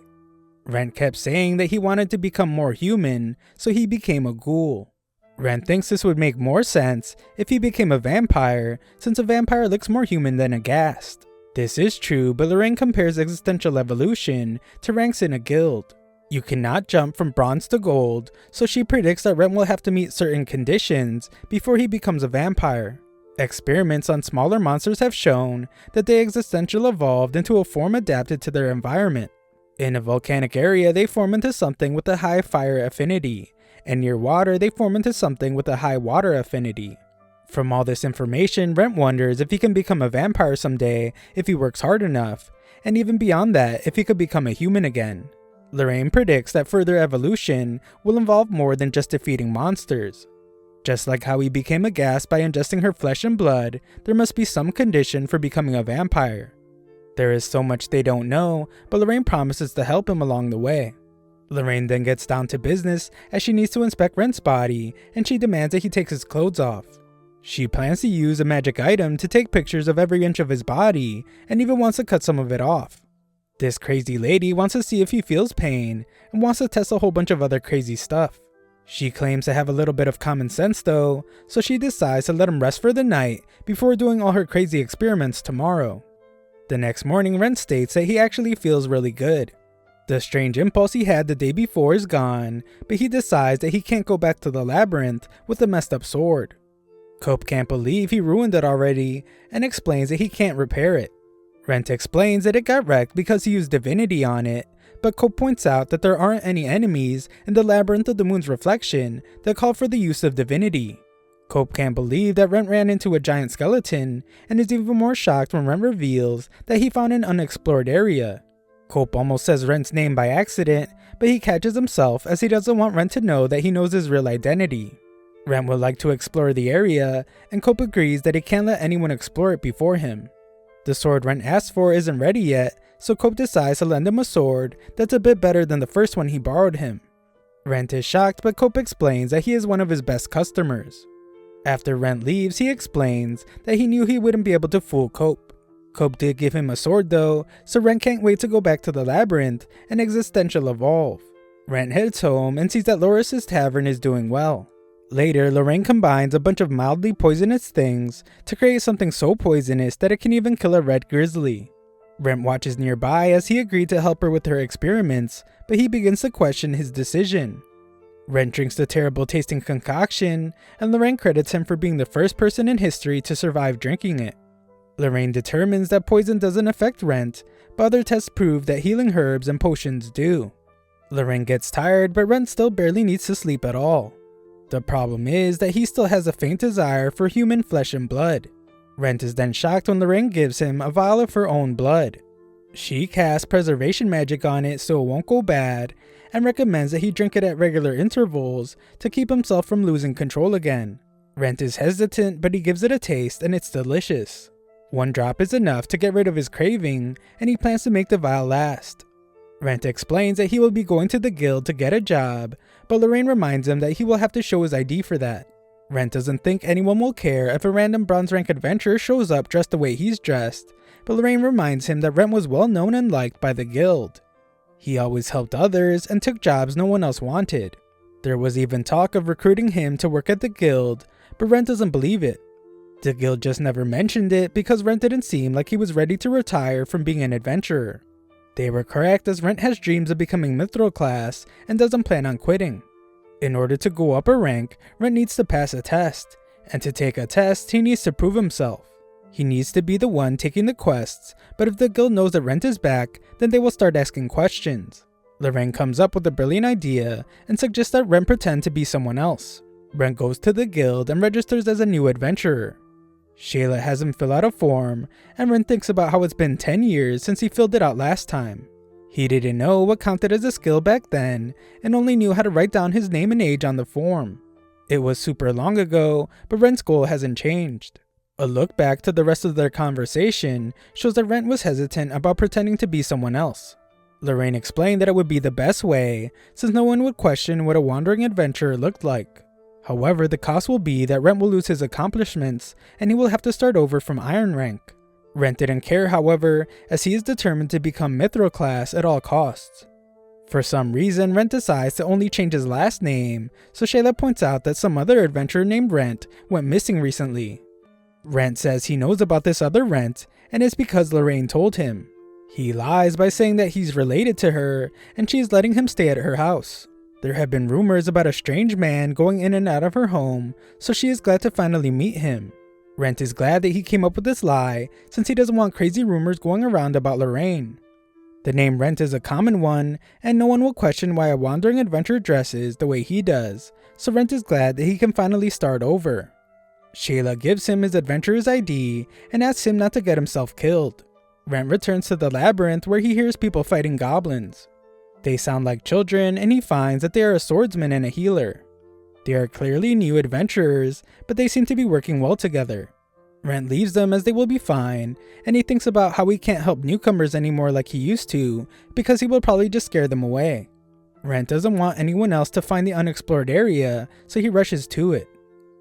Rent kept saying that he wanted to become more human, so he became a ghoul. Rent thinks this would make more sense if he became a vampire, since a vampire looks more human than a ghast. This is true, but Lorraine compares existential evolution to ranks in a guild. You cannot jump from bronze to gold, so she predicts that Rent will have to meet certain conditions before he becomes a vampire. Experiments on smaller monsters have shown that they existential evolved into a form adapted to their environment. In a volcanic area, they form into something with a high fire affinity, and near water, they form into something with a high water affinity. From all this information, Rent wonders if he can become a vampire someday if he works hard enough, and even beyond that, if he could become a human again. Lorraine predicts that further evolution will involve more than just defeating monsters. Just like how he became a ghast by ingesting her flesh and blood, there must be some condition for becoming a vampire. There is so much they don't know, but Lorraine promises to help him along the way. Lorraine then gets down to business as she needs to inspect Rent's body, and she demands that he takes his clothes off. She plans to use a magic item to take pictures of every inch of his body, and even wants to cut some of it off. This crazy lady wants to see if he feels pain, and wants to test a whole bunch of other crazy stuff. She claims to have a little bit of common sense though, so she decides to let him rest for the night before doing all her crazy experiments tomorrow. The next morning, Rent states that he actually feels really good. The strange impulse he had the day before is gone, but he decides that he can't go back to the labyrinth with a messed up sword. Cope can't believe he ruined it already, and explains that he can't repair it. Rent explains that it got wrecked because he used divinity on it, but Cope points out that there aren't any enemies in the labyrinth of the moon's reflection that call for the use of divinity. Cope can't believe that Rent ran into a giant skeleton, and is even more shocked when Rent reveals that he found an unexplored area. Cope almost says Rent's name by accident, but he catches himself as he doesn't want Rent to know that he knows his real identity. Rent would like to explore the area, and Cope agrees that he can't let anyone explore it before him. The sword Rent asked for isn't ready yet, so Cope decides to lend him a sword that's a bit better than the first one he borrowed him. Rent is shocked, but Cope explains that he is one of his best customers. After Rent leaves, he explains that he knew he wouldn't be able to fool Cope. Cope did give him a sword though, so Rent can't wait to go back to the labyrinth and existential evolve. Rent heads home and sees that Loris's tavern is doing well. Later, Lorraine combines a bunch of mildly poisonous things to create something so poisonous that it can even kill a red grizzly. Rent watches nearby as he agreed to help her with her experiments, but he begins to question his decision. Rent drinks the terrible tasting concoction, and Lorraine credits him for being the first person in history to survive drinking it. Lorraine determines that poison doesn't affect Rent, but other tests prove that healing herbs and potions do. Lorraine gets tired, but Rent still barely needs to sleep at all. The problem is that he still has a faint desire for human flesh and blood. Rent is then shocked when Lorraine gives him a vial of her own blood. She casts preservation magic on it so it won't go bad, and recommends that he drink it at regular intervals to keep himself from losing control again. Rent is hesitant, but he gives it a taste and it's delicious. One drop is enough to get rid of his craving, and he plans to make the vial last. Rent explains that he will be going to the guild to get a job, but Lorraine reminds him that he will have to show his ID for that. Rent doesn't think anyone will care if a random bronze rank adventurer shows up dressed the way he's dressed, but Lorraine reminds him that Rent was well known and liked by the guild. He always helped others and took jobs no one else wanted. There was even talk of recruiting him to work at the guild, but Rent doesn't believe it. The guild just never mentioned it because Rent didn't seem like he was ready to retire from being an adventurer. They were correct, as Rent has dreams of becoming mithril class and doesn't plan on quitting. In order to go up a rank, Rent needs to pass a test, and to take a test, he needs to prove himself. He needs to be the one taking the quests, but if the guild knows that Rent is back, then they will start asking questions. Lorraine comes up with a brilliant idea and suggests that Rent pretend to be someone else. Rent goes to the guild and registers as a new adventurer. Shayla has him fill out a form, and Rent thinks about how it's been 10 years since he filled it out last time. He didn't know what counted as a skill back then, and only knew how to write down his name and age on the form. It was super long ago, but Rent's goal hasn't changed. A look back to the rest of their conversation shows that Rent was hesitant about pretending to be someone else. Lorraine explained that it would be the best way, since no one would question what a wandering adventurer looked like. However, the cost will be that Rent will lose his accomplishments, and he will have to start over from Iron rank. Rent didn't care, however, as he is determined to become mithril class at all costs. For some reason, Rent decides to only change his last name, so Shayla points out that some other adventurer named Rent went missing recently. Rent says he knows about this other Rent, and it's because Lorraine told him. He lies by saying that he's related to her, and she is letting him stay at her house. There have been rumors about a strange man going in and out of her home, so she is glad to finally meet him. Rent is glad that he came up with this lie, since he doesn't want crazy rumors going around about Lorraine. The name Rent is a common one, and no one will question why a wandering adventurer dresses the way he does, so Rent is glad that he can finally start over. Shayla gives him his adventurer's ID and asks him not to get himself killed. Rent returns to the labyrinth where he hears people fighting goblins. They sound like children, and he finds that they are a swordsman and a healer. They are clearly new adventurers, but they seem to be working well together. Rent leaves them as they will be fine, and he thinks about how he can't help newcomers anymore like he used to, because he will probably just scare them away. Rent doesn't want anyone else to find the unexplored area, so he rushes to it.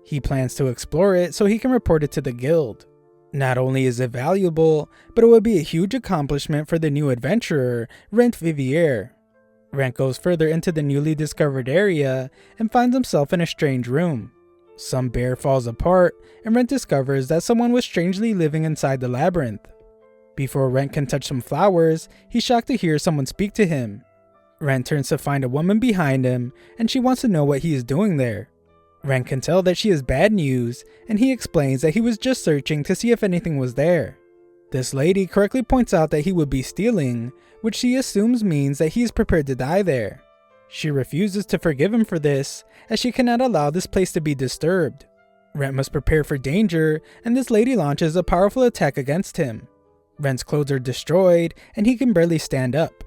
He plans to explore it so he can report it to the guild. Not only is it valuable, but it would be a huge accomplishment for the new adventurer, Rent Vivier. Rent goes further into the newly discovered area and finds himself in a strange room. Some bear falls apart, and Rent discovers that someone was strangely living inside the labyrinth. Before Rent can touch some flowers, he's shocked to hear someone speak to him. Rent turns to find a woman behind him, and she wants to know what he is doing there. Rent can tell that she has bad news, and he explains that he was just searching to see if anything was there. This lady correctly points out that he would be stealing, which she assumes means that he is prepared to die there. She refuses to forgive him for this, as she cannot allow this place to be disturbed. Rent must prepare for danger, and this lady launches a powerful attack against him. Rent's clothes are destroyed, and he can barely stand up.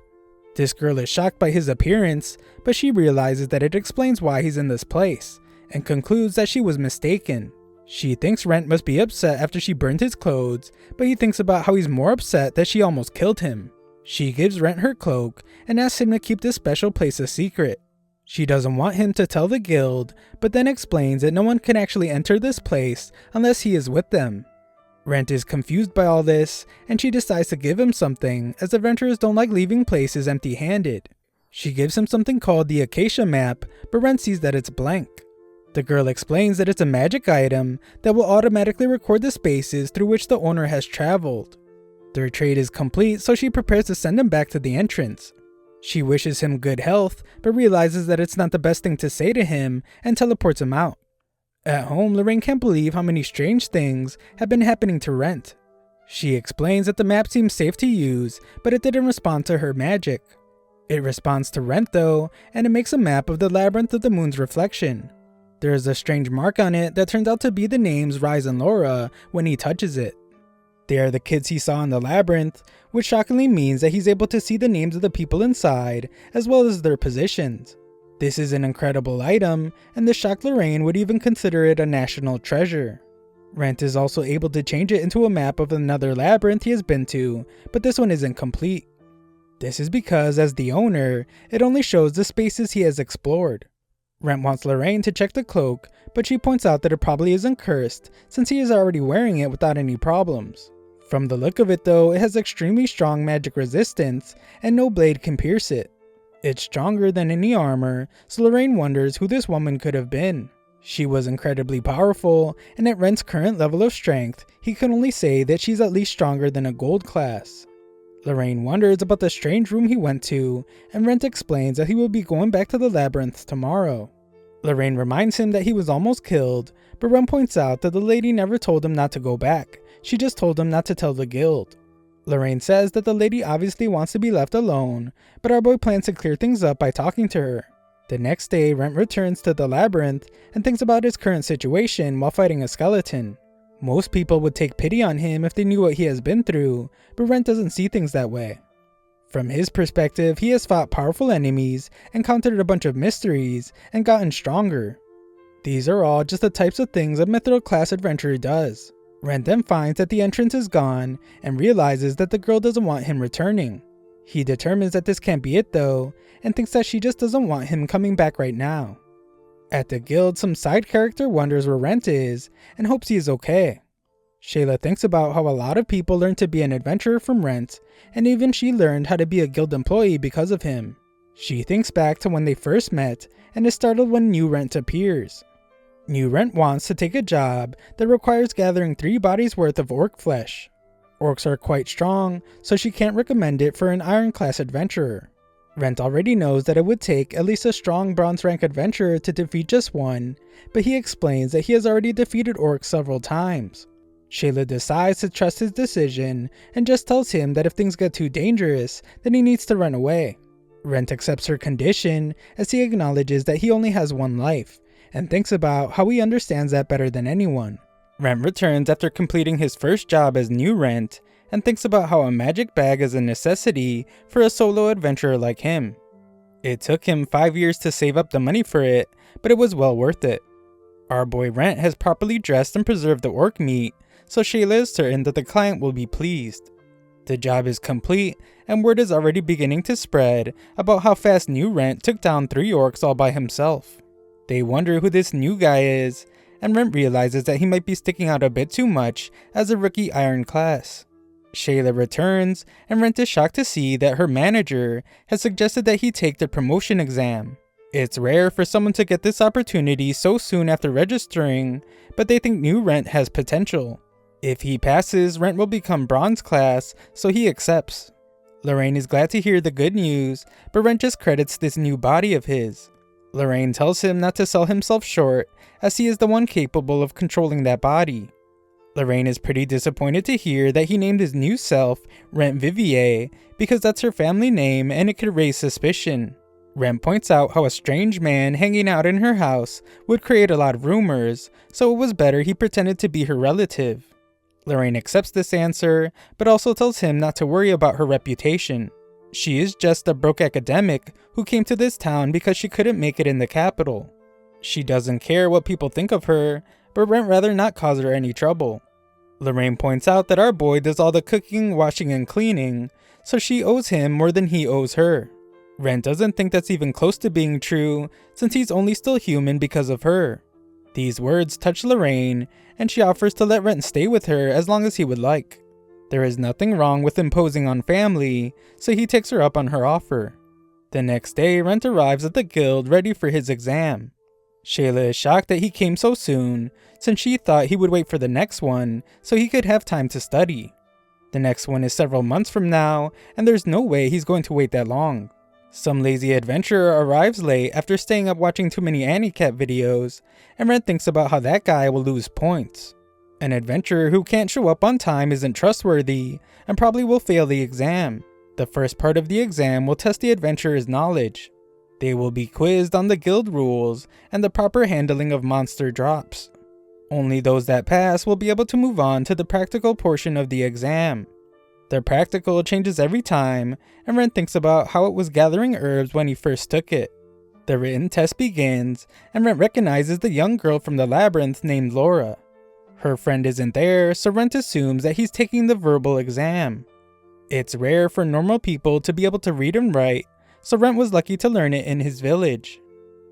This girl is shocked by his appearance, but she realizes that it explains why he's in this place, and concludes that she was mistaken. She thinks Rent must be upset after she burned his clothes, but he thinks about how he's more upset that she almost killed him. She gives Rent her cloak and asks him to keep this special place a secret. She doesn't want him to tell the guild, but then explains that no one can actually enter this place unless he is with them. Rent is confused by all this, and she decides to give him something, as adventurers don't like leaving places empty-handed. She gives him something called the Acacia Map, but Rent sees that it's blank. The girl explains that it's a magic item that will automatically record the spaces through which the owner has traveled. Their trade is complete, so she prepares to send him back to the entrance. She wishes him good health, but realizes that it's not the best thing to say to him and teleports him out. At home, Lorraine can't believe how many strange things have been happening to Rent. She explains that the map seems safe to use, but it didn't respond to her magic. It responds to Rent though, and it makes a map of the labyrinth of the moon's reflection. There is a strange mark on it that turns out to be the names Rise and Laura when he touches it. They are the kids he saw in the labyrinth, which shockingly means that he's able to see the names of the people inside, as well as their positions. This is an incredible item, and the shocked Lorraine would even consider it a national treasure. Rent is also able to change it into a map of another labyrinth he has been to, but this one isn't complete. This is because, as the owner, it only shows the spaces he has explored. Rent wants Lorraine to check the cloak, but she points out that it probably isn't cursed, since he is already wearing it without any problems. From the look of it though, it has extremely strong magic resistance, and no blade can pierce it. It's stronger than any armor, so Lorraine wonders who this woman could have been. She was incredibly powerful, and at Rent's current level of strength, he can only say that she's at least stronger than a gold class. Lorraine wonders about the strange room he went to, and Rent explains that he will be going back to the labyrinth tomorrow. Lorraine reminds him that he was almost killed, but Rent points out that the lady never told him not to go back, she just told him not to tell the guild. Lorraine says that the lady obviously wants to be left alone, but our boy plans to clear things up by talking to her. The next day, Rent returns to the labyrinth and thinks about his current situation while fighting a skeleton. Most people would take pity on him if they knew what he has been through, but Rent doesn't see things that way. From his perspective, he has fought powerful enemies, encountered a bunch of mysteries, and gotten stronger. These are all just the types of things a mithril class adventurer does. Rent then finds that the entrance is gone, and realizes that the girl doesn't want him returning. He determines that this can't be it though, and thinks that she just doesn't want him coming back right now. At the guild, some side character wonders where Rent is, and hopes he is okay. Shayla thinks about how a lot of people learned to be an adventurer from Rent, and even she learned how to be a guild employee because of him. She thinks back to when they first met, and is startled when new Rent appears. New Rent wants to take a job that requires gathering 3 bodies worth of orc flesh. Orcs are quite strong, so she can't recommend it for an iron class adventurer. Rent already knows that it would take at least a strong bronze rank adventurer to defeat just one, but he explains that he has already defeated orcs several times. Shayla decides to trust his decision and just tells him that if things get too dangerous, then he needs to run away. Rent accepts her condition as he acknowledges that he only has one life, and thinks about how he understands that better than anyone. Rent returns after completing his first job as new Rent, and thinks about how a magic bag is a necessity for a solo adventurer like him. It took him 5 years to save up the money for it, but it was well worth it. Our boy Rent has properly dressed and preserved the orc meat, so Shayla is certain that the client will be pleased. The job is complete, and word is already beginning to spread about how fast new Rent took down 3 orcs all by himself. They wonder who this new guy is, and Rent realizes that he might be sticking out a bit too much as a rookie iron class. Shayla returns, and Rent is shocked to see that her manager has suggested that he take the promotion exam. It's rare for someone to get this opportunity so soon after registering, but they think new Rent has potential. If he passes, Rent will become bronze class, so he accepts. Lorraine is glad to hear the good news, but Rent just credits this new body of his. Lorraine tells him not to sell himself short, as he is the one capable of controlling that body. Lorraine is pretty disappointed to hear that he named his new self Rent Vivier, because that's her family name and it could raise suspicion. Rent points out how a strange man hanging out in her house would create a lot of rumors, so it was better he pretended to be her relative. Lorraine accepts this answer, but also tells him not to worry about her reputation. She is just a broke academic who came to this town because she couldn't make it in the capital. She doesn't care what people think of her, but Rent rather not cause her any trouble. Lorraine points out that our boy does all the cooking, washing, and cleaning, so she owes him more than he owes her. Rent doesn't think that's even close to being true, since he's only still human because of her. These words touch Lorraine, and she offers to let Rent stay with her as long as he would like. There is nothing wrong with imposing on family, so he takes her up on her offer. The next day, Rent arrives at the guild ready for his exam. Shayla is shocked that he came so soon, since she thought he would wait for the next one so he could have time to study. The next one is several months from now, and there's no way he's going to wait that long. Some lazy adventurer arrives late after staying up watching too many AniCap videos, and Rent thinks about how that guy will lose points. An adventurer who can't show up on time isn't trustworthy, and probably will fail the exam. The first part of the exam will test the adventurer's knowledge. They will be quizzed on the guild rules and the proper handling of monster drops. Only those that pass will be able to move on to the practical portion of the exam. The practical changes every time, and Rent thinks about how it was gathering herbs when he first took it. The written test begins, and Rent recognizes the young girl from the labyrinth named Laura. Her friend isn't there, so Rent assumes that he's taking the verbal exam. It's rare for normal people to be able to read and write, so Rent was lucky to learn it in his village.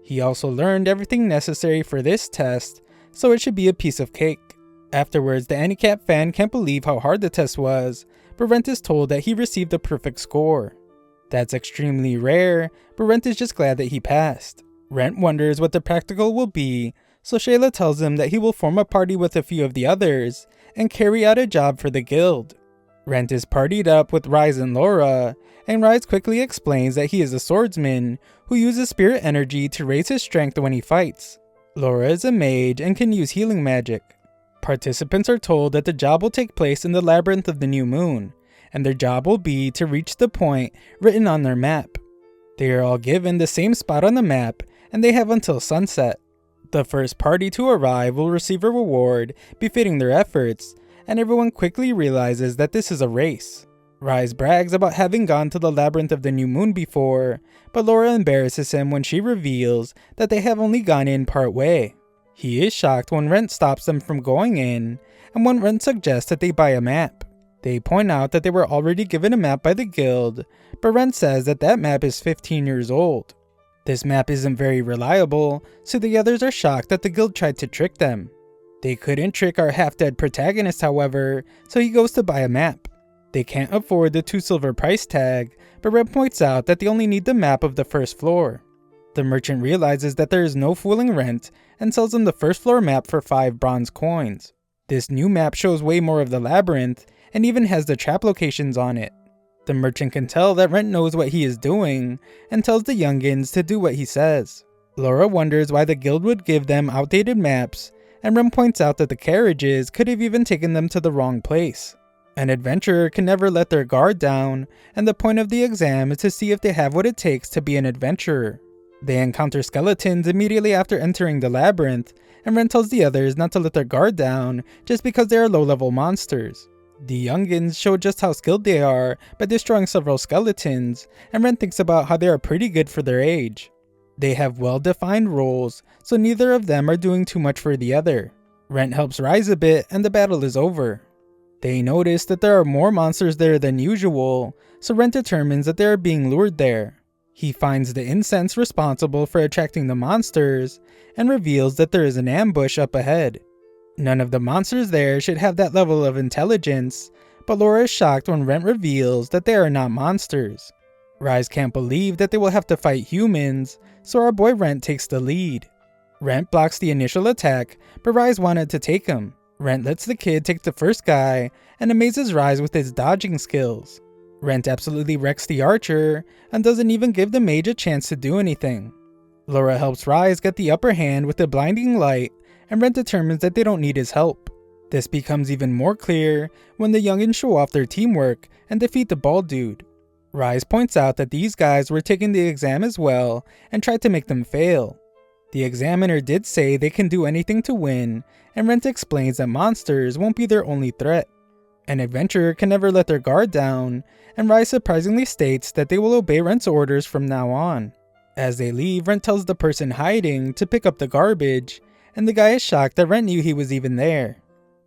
He also learned everything necessary for this test, so it should be a piece of cake. Afterwards, the AniCap fan can't believe how hard the test was, but Rent is told that he received a perfect score. That's extremely rare, but Rent is just glad that he passed. Rent wonders what the practical will be, so Shayla tells him that he will form a party with a few of the others and carry out a job for the guild. Rent is partied up with Rise and Laura, and Rise quickly explains that he is a swordsman who uses spirit energy to raise his strength when he fights. Laura is a mage and can use healing magic. Participants are told that the job will take place in the Labyrinth of the New Moon, and their job will be to reach the point written on their map. They are all given the same spot on the map, and they have until sunset. The first party to arrive will receive a reward befitting their efforts, and everyone quickly realizes that this is a race. Rise brags about having gone to the Labyrinth of the New Moon before, but Laura embarrasses him when she reveals that they have only gone in part way. He is shocked when Rent stops them from going in, and when Rent suggests that they buy a map. They point out that they were already given a map by the guild, but Rent says that that map is 15 years old. This map isn't very reliable, so the others are shocked that the guild tried to trick them. They couldn't trick our half-dead protagonist, however, so he goes to buy a map. They can't afford the 2 silver price tag, but Rent points out that they only need the map of the first floor. The merchant realizes that there is no fooling Rent and sells him the first floor map for 5 bronze coins. This new map shows way more of the labyrinth and even has the trap locations on it. The merchant can tell that Rent knows what he is doing and tells the youngins to do what he says. Laura wonders why the guild would give them outdated maps, and Rent points out that the carriages could have even taken them to the wrong place. An adventurer can never let their guard down, and the point of the exam is to see if they have what it takes to be an adventurer. They encounter skeletons immediately after entering the labyrinth, and Rent tells the others not to let their guard down just because they are low-level monsters. The youngins show just how skilled they are by destroying several skeletons, and Rent thinks about how they are pretty good for their age. They have well-defined roles, so neither of them are doing too much for the other. Rent helps Rise a bit, and the battle is over. They notice that there are more monsters there than usual, so Rent determines that they are being lured there. He finds the incense responsible for attracting the monsters, and reveals that there is an ambush up ahead. None of the monsters there should have that level of intelligence, but Laura is shocked when Rent reveals that they are not monsters. Rise can't believe that they will have to fight humans, so our boy Rent takes the lead. Rent blocks the initial attack, but Rise wanted to take him. Rent lets the kid take the first guy, and amazes Rise with his dodging skills. Rent absolutely wrecks the archer, and doesn't even give the mage a chance to do anything. Laura helps Rise get the upper hand with a blinding light, and Rent determines that they don't need his help. This becomes even more clear when the youngins show off their teamwork and defeat the bald dude. Rise points out that these guys were taking the exam as well and tried to make them fail. The examiner did say they can do anything to win, and Rent explains that monsters won't be their only threat. An adventurer can never let their guard down, and Rise surprisingly states that they will obey Rent's orders from now on. As they leave, Rent tells the person hiding to pick up the garbage, and the guy is shocked that Rent knew he was even there.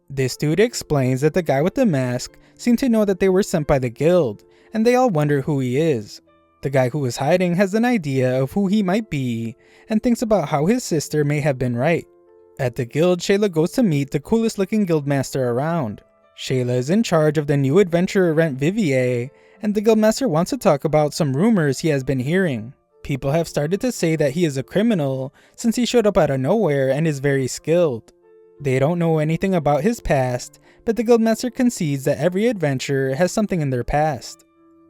This dude explains that the guy with the mask seemed to know that they were sent by the guild, and they all wonder who he is. The guy who was hiding has an idea of who he might be, and thinks about how his sister may have been right. At the guild, Shayla goes to meet the coolest looking guildmaster around. Shayla is in charge of the new adventurer Rent Vivier, and the guildmaster wants to talk about some rumors he has been hearing. People have started to say that he is a criminal since he showed up out of nowhere and is very skilled. They don't know anything about his past, but the guildmaster concedes that every adventurer has something in their past.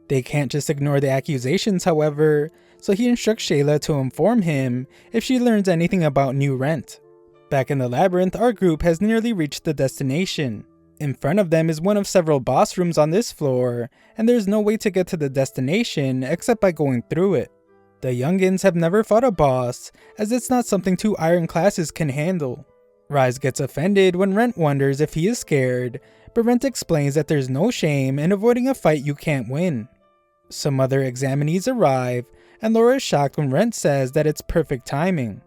They can't just ignore the accusations, however, so he instructs Shayla to inform him if she learns anything about new Rent. Back in the labyrinth, our group has nearly reached the destination. In front of them is one of several boss rooms on this floor, and there's no way to get to the destination except by going through it. The youngins have never fought a boss, as it's not something 2 iron classes can handle. Rise gets offended when Rent wonders if he is scared, but Rent explains that there's no shame in avoiding a fight you can't win. Some other examinees arrive, and Laura is shocked when Rent says that it's perfect timing.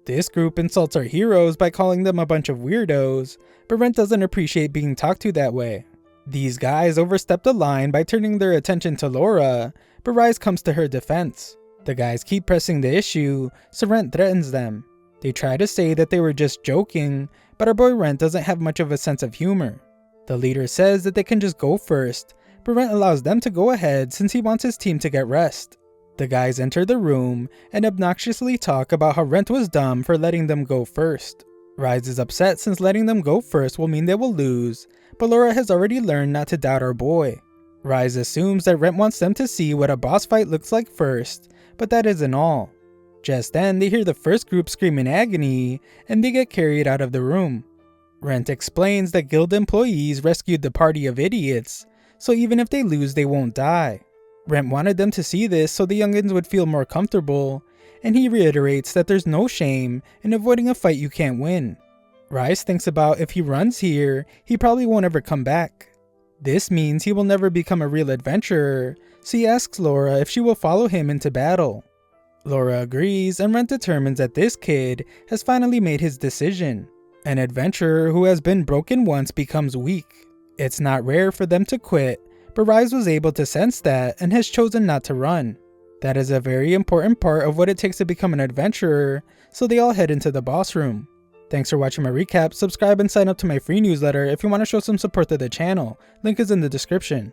This group insults our heroes by calling them a bunch of weirdos, but Rent doesn't appreciate being talked to that way. These guys overstep the line by turning their attention to Laura, but Rise comes to her defense. The guys keep pressing the issue, so Rent threatens them. They try to say that they were just joking, but our boy Rent doesn't have much of a sense of humor. The leader says that they can just go first, but Rent allows them to go ahead since he wants his team to get rest. The guys enter the room and obnoxiously talk about how Rent was dumb for letting them go first. Rise is upset since letting them go first will mean they will lose, but Laura has already learned not to doubt our boy. Rise assumes that Rent wants them to see what a boss fight looks like first, but that isn't all. Just then, they hear the first group scream in agony, and they get carried out of the room. Rent explains that guild employees rescued the party of idiots, so even if they lose, they won't die. Rent wanted them to see this so the youngins would feel more comfortable, and he reiterates that there's no shame in avoiding a fight you can't win. Rise thinks about if he runs here, he probably won't ever come back. This means he will never become a real adventurer, so he asks Laura if she will follow him into battle. Laura agrees, and Rent determines that this kid has finally made his decision. An adventurer who has been broken once becomes weak. It's not rare for them to quit, but Rise was able to sense that and has chosen not to run. That is a very important part of what it takes to become an adventurer, so they all head into the boss room. Thanks for watching my recap. Subscribe and sign up to my free newsletter if you want to show some support to the channel. Link is in the description.